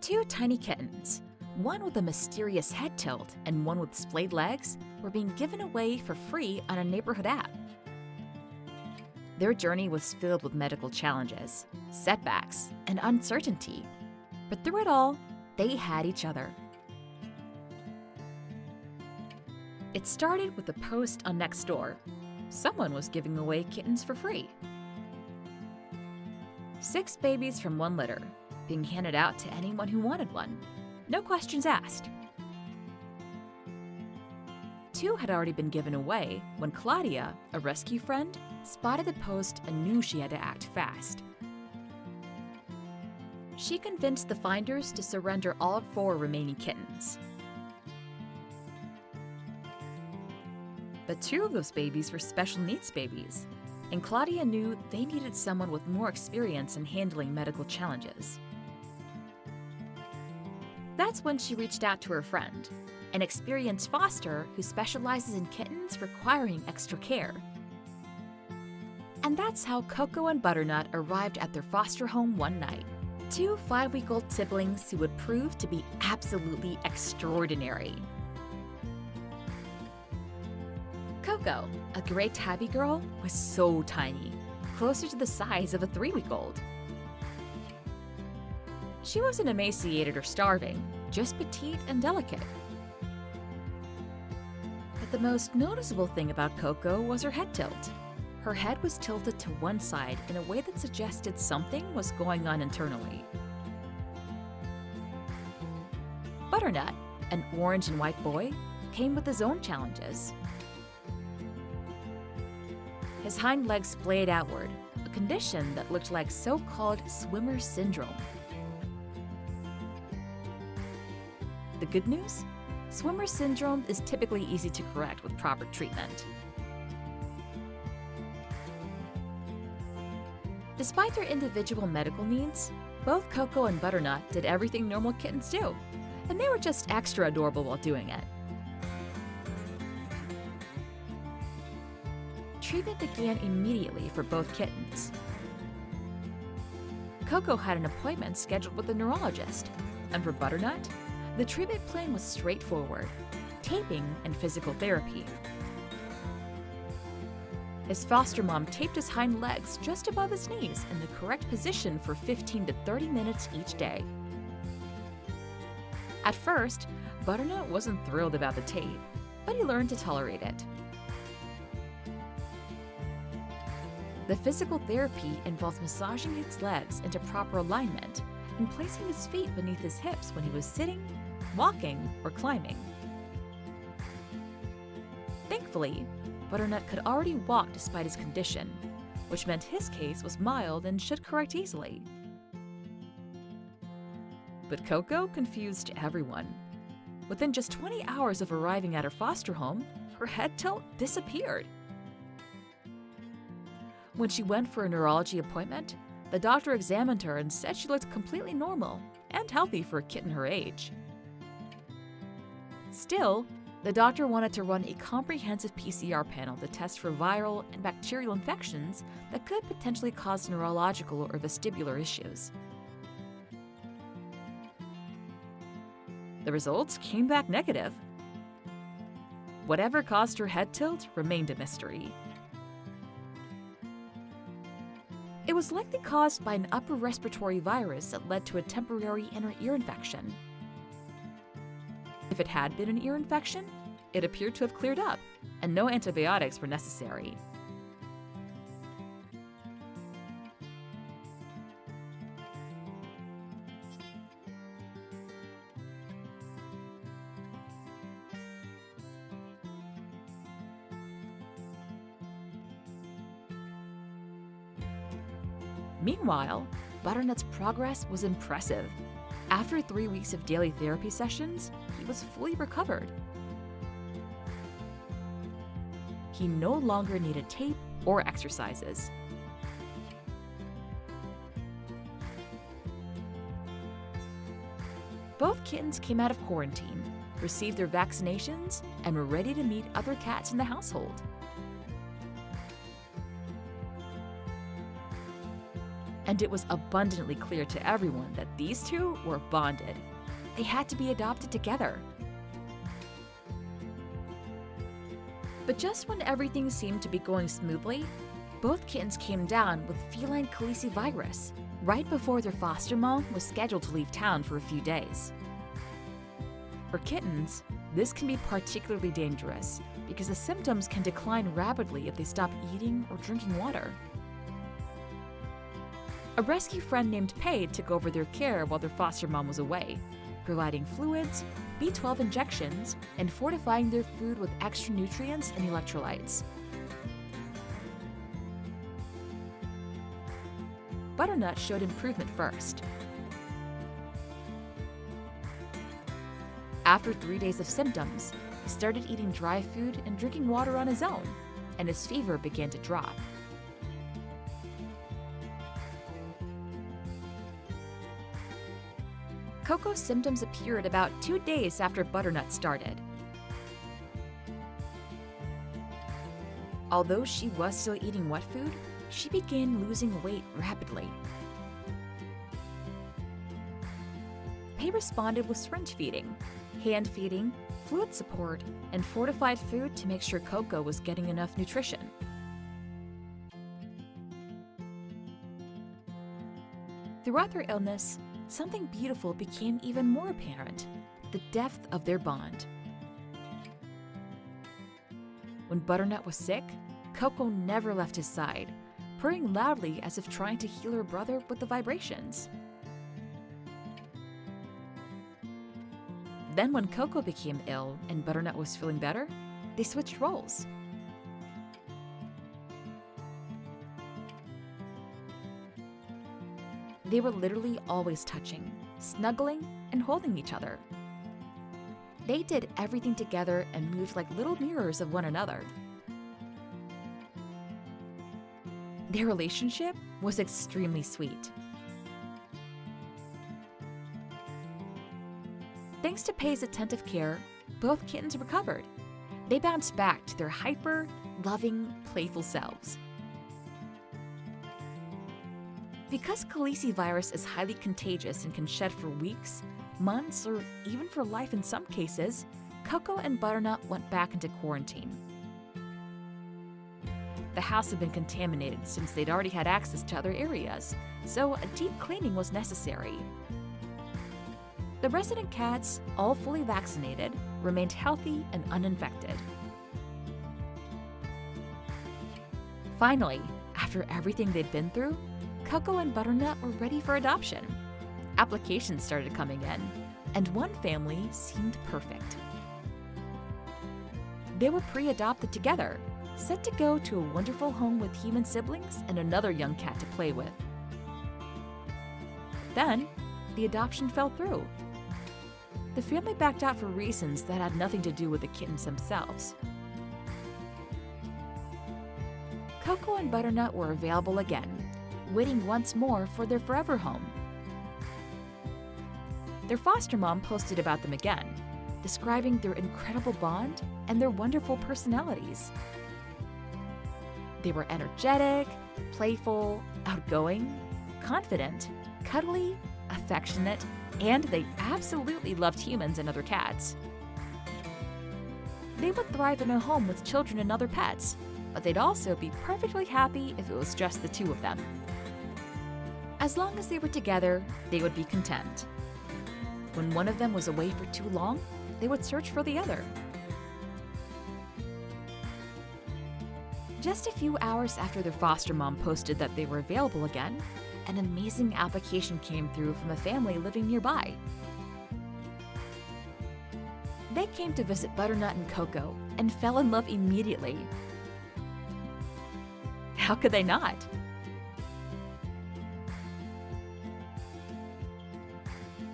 Two tiny kittens, one with a mysterious head tilt and one with splayed legs, were being given away for free on a neighborhood app. Their journey was filled with medical challenges, setbacks, and uncertainty. But through it all, they had each other. It started with a post on Nextdoor. Someone was giving away kittens for free. 6 babies from one litter, being handed out to anyone who wanted one. No questions asked. 2 had already been given away when Claudia, a rescue friend, spotted the post and knew she had to act fast. She convinced the finders to surrender all 4 remaining kittens. But 2 of those babies were special needs babies, and Claudia knew they needed someone with more experience in handling medical challenges. That's when she reached out to her friend, an experienced foster who specializes in kittens requiring extra care. And that's how 𝐾𝐭 and Butternut arrived at their foster home one night. 2 5-week-old siblings who would prove to be absolutely extraordinary. 𝐾𝐭, a gray tabby girl, was so tiny, closer to the size of a 3-week-old. She wasn't emaciated or starving, just petite and delicate. But the most noticeable thing about 𝐾𝐭 was her head tilt. Her head was tilted to one side in a way that suggested something was going on internally. Butternut, an orange and white boy, came with his own challenges. His hind legs splayed outward, a condition that looked like so-called swimmer's syndrome. The good news? Swimmer's syndrome is typically easy to correct with proper treatment. Despite their individual medical needs, both 𝐾𝐭 and Butternut did everything normal kittens do, and they were just extra adorable while doing it. Treatment began immediately for both kittens. 𝐾𝐭 had an appointment scheduled with a neurologist, and for Butternut, the treatment plan was straightforward: taping and physical therapy. His foster mom taped his hind legs just above his knees in the correct position for 15 to 30 minutes each day. At first, Butternut wasn't thrilled about the tape, but he learned to tolerate it. The physical therapy involves massaging his legs into proper alignment and placing his feet beneath his hips when he was sitting, walking, or climbing. Thankfully, Butternut could already walk despite his condition, which meant his case was mild and should correct easily. But 𝐾𝐭 confused everyone. Within just 20 hours of arriving at her foster home, her head tilt disappeared. When she went for a neurology appointment, the doctor examined her and said she looked completely normal and healthy for a kitten her age. Still, the doctor wanted to run a comprehensive PCR panel to test for viral and bacterial infections that could potentially cause neurological or vestibular issues. The results came back negative. Whatever caused her head tilt remained a mystery. It was likely caused by an upper respiratory virus that led to a temporary inner ear infection. If it had been an ear infection, it appeared to have cleared up, and no antibiotics were necessary. Meanwhile, Butternut's progress was impressive. After 3 weeks of daily therapy sessions, he was fully recovered. He no longer needed tape or exercises. Both kittens came out of quarantine, received their vaccinations, and were ready to meet other cats in the household. and it was abundantly clear to everyone that these two were bonded. They had to be adopted together. But just when everything seemed to be going smoothly, both kittens came down with feline calicivirus right before their foster mom was scheduled to leave town for a few days. For kittens, this can be particularly dangerous because the symptoms can decline rapidly if they stop eating or drinking water. A rescue friend named Splayed took over their care while their foster mom was away, providing fluids, B12 injections, and fortifying their food with extra nutrients and electrolytes. Butternut showed improvement first. After 3 days of symptoms, he started eating dry food and drinking water on his own, and his fever began to drop. 𝐾𝐭's symptoms appeared about 2 days after Butternut started. Although she was still eating wet food, she began losing weight rapidly. Splayed responded with syringe feeding, hand feeding, fluid support, and fortified food to make sure 𝐾𝐭 was getting enough nutrition. Throughout their illness, something beautiful became even more apparent: the depth of their bond. When Butternut was sick, 𝐾𝐭 never left his side, purring loudly as if trying to heal her brother with the vibrations. Then when 𝐾𝐭 became ill and Butternut was feeling better, they switched roles. They were literally always touching, snuggling, and holding each other. They did everything together and moved like little mirrors of one another. Their relationship was extremely sweet. Thanks to Splayed's attentive care, both kittens recovered. They bounced back to their hyper, loving, playful selves. Because calicivirus is highly contagious and can shed for weeks, months, or even for life in some cases, 𝐾𝐭 and Butternut went back into quarantine. The house had been contaminated since they'd already had access to other areas, so a deep cleaning was necessary. The resident cats, all fully vaccinated, remained healthy and uninfected. Finally, after everything they'd been through, 𝐾𝐭 and Butternut were ready for adoption. Applications started coming in, and one family seemed perfect. They were pre-adopted together, set to go to a wonderful home with human siblings and another young cat to play with. Then, the adoption fell through. The family backed out for reasons that had nothing to do with the kittens themselves. 𝐾𝐭 and Butternut were available again, waiting once more for their forever home. Their foster mom posted about them again, describing their incredible bond and their wonderful personalities. They were energetic, playful, outgoing, confident, cuddly, affectionate, and they absolutely loved humans and other cats. They would thrive in a home with children and other pets, but they'd also be perfectly happy if it was just the two of them. As long as they were together, they would be content. When one of them was away for too long, they would search for the other. Just a few hours after their foster mom posted that they were available again, an amazing application came through from a family living nearby. They came to visit Butternut and 𝐾𝐭 and fell in love immediately. How could they not?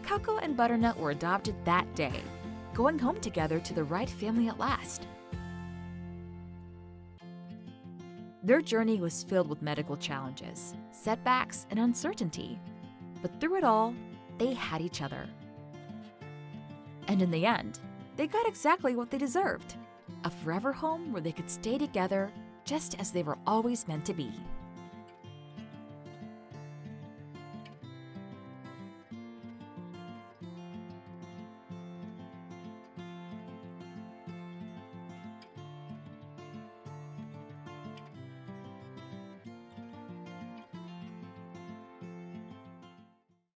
𝐾𝐭 and Butternut were adopted that day, going home together to the right family at last. Their journey was filled with medical challenges, setbacks, and uncertainty, but through it all, they had each other. And in the end, they got exactly what they deserved: a forever home where they could stay together just as they were always meant to be.